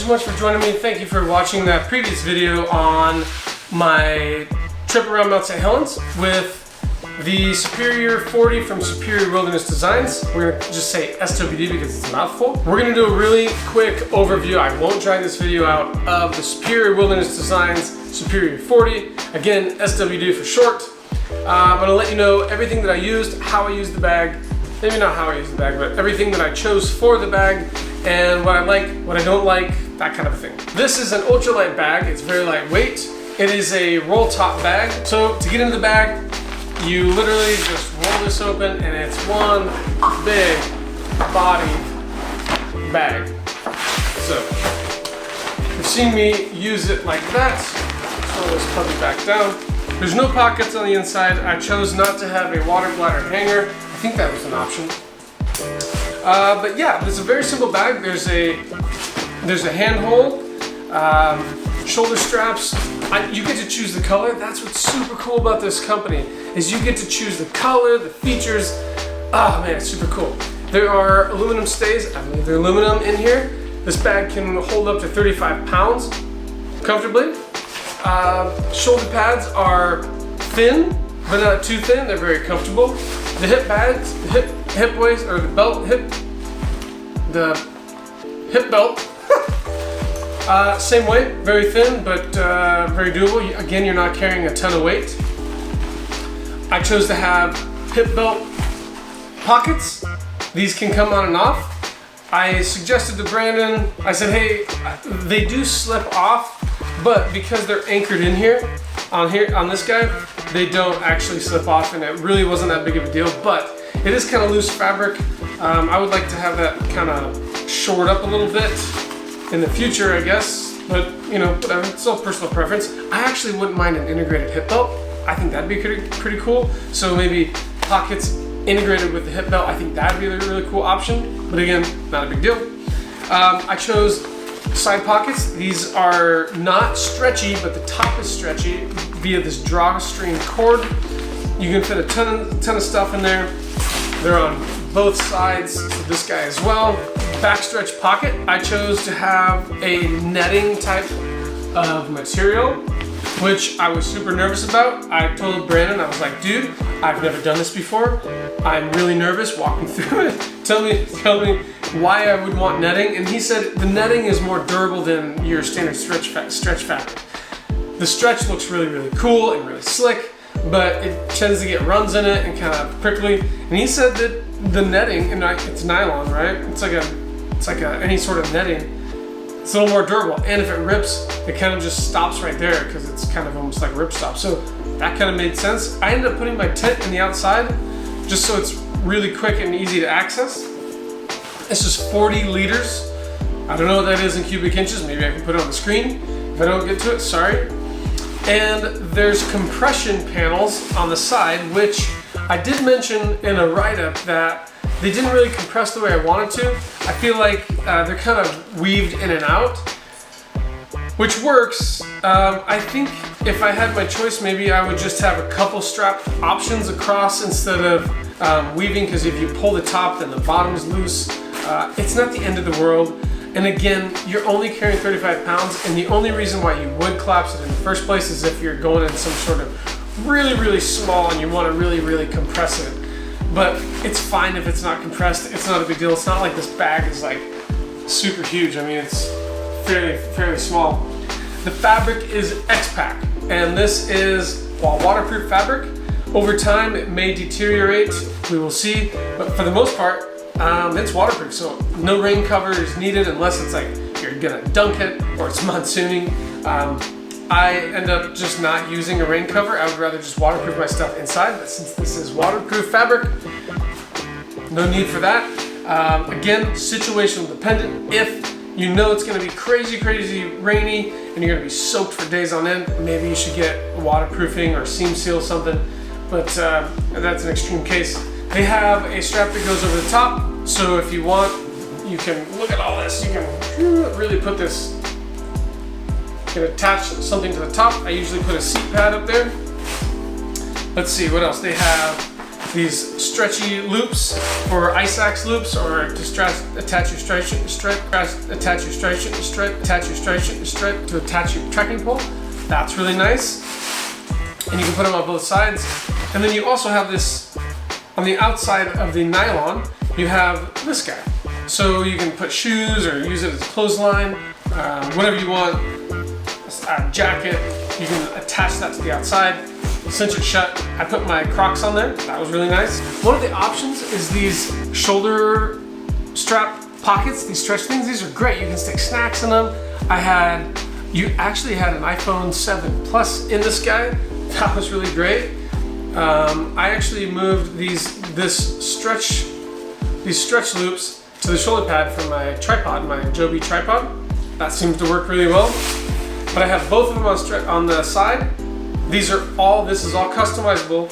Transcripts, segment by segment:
so much for joining me. Thank you for watching that previous video on my trip around Mount St. Helens with the Superior 40 from Superior Wilderness Designs. We're going to just say SWD because it's a mouthful. We're going to do a really quick overview. I won't drag this video out of the Superior Wilderness Designs Superior 40. Again, SWD for short. I'm going to let you know everything that I used, how I used the bag, maybe not how I used the bag, but everything that I chose for the bag, and what I like, what I don't like, that kind of a thing. This is an ultralight bag. It's very lightweight. It is a roll top bag. So to get into the bag, you literally just roll this open and it's one big body bag. So you've seen me use it like that. Roll this puppy back down. There's no pockets on the inside. I chose not to have a water bladder hanger. I think that was an option. But yeah, it's a very simple bag. There's a handhold, shoulder straps. You get to choose the color. That's what's super cool about this company, is you get to choose the color, the features. Oh man, it's super cool. There are aluminum stays. I believe they're aluminum in here. This bag can hold up to 35 pounds comfortably. Shoulder pads are thin, but not too thin. They're very comfortable. The hip pads, hip waist, or the belt, the hip belt, same way, very thin, but very doable. Again, you're not carrying a ton of weight. I chose to have hip belt pockets. These can come on and off. I suggested to Brandon, I said, hey, they do slip off, but because they're anchored in here, on this guy, they don't actually slip off, and it really wasn't that big of a deal, but it is kind of loose fabric. I would like to have that kind of shored up a little bit in the future, I guess, but you know, whatever, it's all personal preference. I actually wouldn't mind an integrated hip belt. I think that'd be pretty cool. So maybe pockets integrated with the hip belt. I think that'd be a really cool option, but again, not a big deal. I chose side pockets. These are not stretchy, but the top is stretchy via this drawstring cord. You can fit a ton of stuff in there. They're on both sides, so this guy as well. Backstretch pocket. I chose to have a netting type of material, which I was super nervous about. I told Brandon, I was like, dude, I've never done this before. I'm really nervous walking through it. Tell me why I would want netting. And he said the netting is more durable than your standard stretch fabric. The stretch looks really, really cool and really slick, but it tends to get runs in it and kind of prickly. And he said that the netting, and it's nylon, right? It's like any sort of netting. It's a little more durable, and if it rips, it kind of just stops right there because it's kind of almost like ripstop. So that kind of made sense. I ended up putting my tent in the outside just so it's really quick and easy to access. It's just 40 liters. I don't know what that is in cubic inches. Maybe I can put it on the screen. If I don't get to it, sorry. And there's compression panels on the side, which I did mention in a write-up that they didn't really compress the way I wanted to. I feel like they're kind of weaved in and out, which works. I think if I had my choice, maybe I would just have a couple strap options across instead of weaving, because if you pull the top, then the bottom's loose. It's not the end of the world. And again, you're only carrying 35 pounds, and the only reason why you would collapse it in the first place is if you're going in some sort of really, really small and you want to really, really compress it. But it's fine if it's not compressed. It's not a big deal. It's not like this bag is like super huge. I mean, it's fairly small. The fabric is X-Pack, and this is waterproof fabric. Over time, it may deteriorate. We will see, but for the most part, it's waterproof, so no rain cover is needed unless it's like you're gonna dunk it or it's monsooning. I end up just not using a rain cover. I would rather just waterproof my stuff inside, but since this is waterproof fabric, no need for that. Again, situational dependent. If you know it's gonna be crazy rainy and you're gonna be soaked for days on end, maybe you should get waterproofing or seam seal something, but that's an extreme case. They have a strap that goes over the top, so if you want, you can look at all this. You can really put this, you can attach something to the top. I usually put a seat pad up there. Let's see what else they have. these stretchy loops or ice axe loops, or to attach your trekking pole. That's really nice. And you can put them on both sides. And then you also have this, on the outside of the nylon, you have this guy. So you can put shoes or use it as a clothesline, whatever you want. A jacket, you can attach that to the outside, cinch it shut. I put my Crocs on there, that was really nice. One of the options is these shoulder strap pockets, these stretch things. These are great, you can stick snacks in them. You actually had an iPhone 7 Plus in this guy. That was really great. I actually moved these stretch loops to the shoulder pad for my tripod, my Joby tripod. That seems to work really well. But I have both of them on the side. This is all customizable.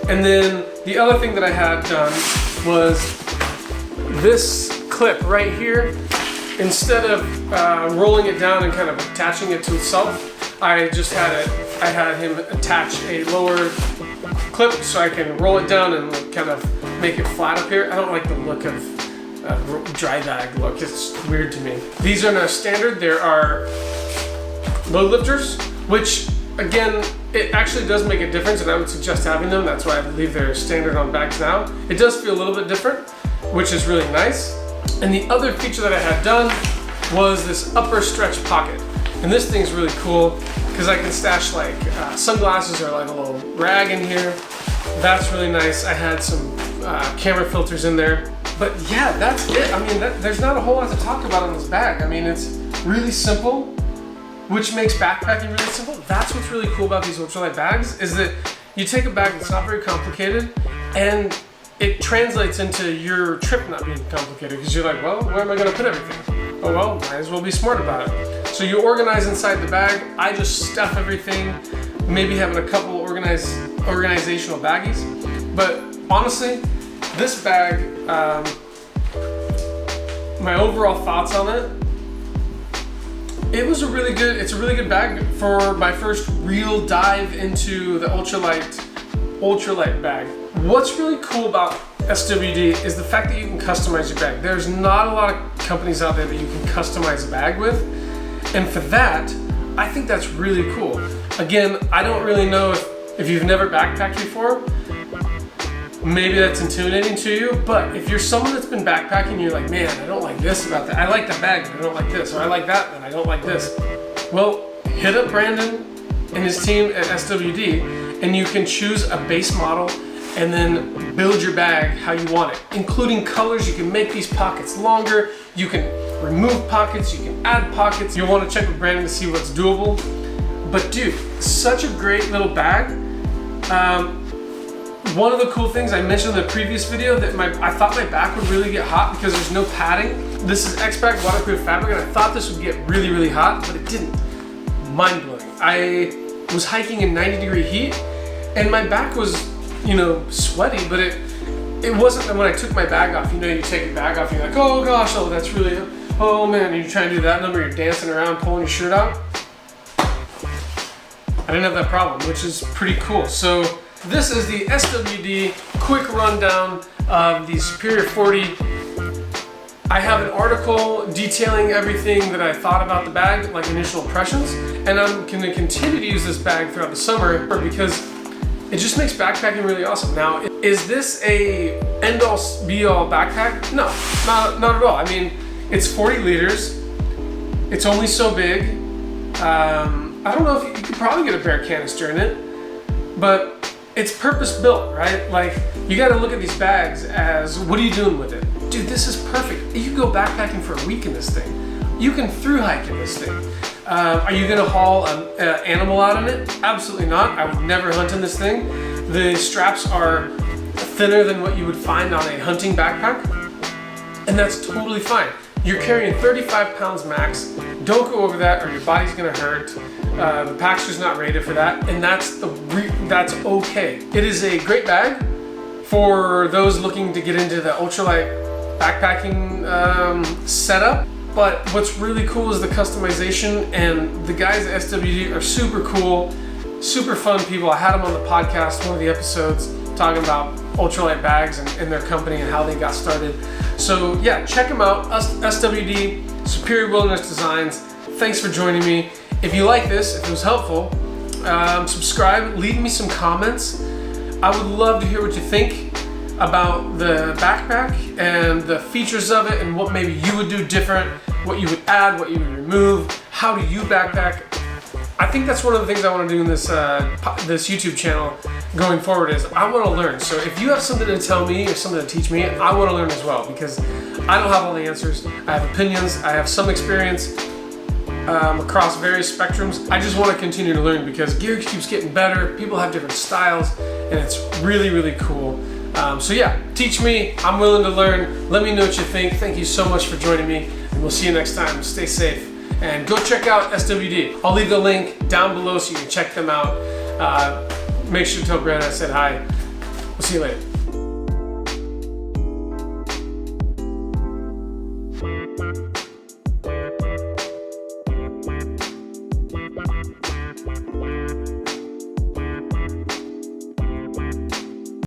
And then the other thing that I had done was this clip right here. Instead of rolling it down and kind of attaching it to itself, I had him attach a lower clip so I can roll it down and kind of make it flat up here. I don't like the look of dry bag look, it's weird to me. These are now standard. There are load lifters, which again, it actually does make a difference, and I would suggest having them. That's why I believe they're standard on bags now. It does feel a little bit different, which is really nice. And the other feature that I had done was this upper stretch pocket. And this thing's really cool because I can stash like sunglasses or like a little rag in here. That's really nice. I had some camera filters in there. But yeah, that's it. I mean, there's not a whole lot to talk about on this bag. I mean, it's really simple, which makes backpacking really simple. That's what's really cool about these ultralight bags, is that you take a bag that's not very complicated and it translates into your trip not being complicated, because you're like, well, where am I gonna put everything? Oh well, might as well be smart about it. So you organize inside the bag. I just stuff everything, maybe having a couple organizational baggies. But honestly, this bag, my overall thoughts on it, it's a really good bag for my first real dive into the ultralight bag. What's really cool about SWD is the fact that you can customize your bag. There's not a lot of companies out there that you can customize a bag with. And for that, I think that's really cool. Again, I don't really know if you've never backpacked before, maybe that's intimidating to you, but if you're someone that's been backpacking, you're like, man, I don't like this about that. I like that bag, but I don't like this. Or I like that, but I don't like this. Well, hit up Brandon and his team at SWD, and you can choose a base model and then build your bag how you want it, including colors. You can make these pockets longer. You can remove pockets. You can add pockets. You'll want to check with Brandon to see what's doable. But dude, such a great little bag. One of the cool things I mentioned in the previous video, that I thought my back would really get hot because there's no padding. This is X-Pac waterproof fabric, and I thought this would get really, really hot, but it didn't. Mind blowing. I was hiking in 90-degree heat, and my back was, sweaty, but it wasn't. When I took my bag off, you take your bag off, and you're like, oh gosh, oh that's really, oh man, and you're trying to do that number, you're dancing around, pulling your shirt out. I didn't have that problem, which is pretty cool. So this is the SWD quick rundown of the Superior 40. I have an article detailing everything that I thought about the bag, like initial impressions, and I'm going to continue to use this bag throughout the summer because it just makes backpacking really awesome. Now, is this a end-all be-all backpack? No, not at all. I mean, it's 40 liters. It's only so big. I don't know if you could probably get a bear canister in it, but it's purpose built, right? Like, you got to look at these bags as, what are you doing with it? Dude, this is perfect. You can go backpacking for a week in this thing. You can thru hike in this thing. Are you gonna haul an animal out in it? Absolutely not. I would never hunt in this thing. The straps are thinner than what you would find on a hunting backpack, and that's totally fine. You're carrying 35 pounds max. Don't go over that or your body's gonna hurt. The Paxter's not rated for that, and that's okay. It is a great bag for those looking to get into the ultralight backpacking setup. But what's really cool is the customization, and the guys at SWD are super cool, super fun people. I had them on the podcast, one of the episodes. talking about ultralight bags and their company and how they got started. So yeah, check them out, SWD, Superior Wilderness Designs. Thanks for joining me. If you like this, if it was helpful, subscribe, leave me some comments. I would love to hear what you think about the backpack and the features of it and what maybe you would do different, what you would add, what you would remove, how do you backpack. I think that's one of the things I want to do in this this YouTube channel going forward is I want to learn. So if you have something to tell me or something to teach me, I want to learn as well, because I don't have all the answers. I have opinions, I have some experience across various spectrums. I just want to continue to learn because gear keeps getting better, people have different styles, and it's really, really cool. So yeah, teach me, I'm willing to learn. Let me know what you think. Thank you so much for joining me, and we'll see you next time. Stay safe. And go check out SWD. I'll leave the link down below so you can check them out. Make sure to tell Brad I said hi. We'll see you later.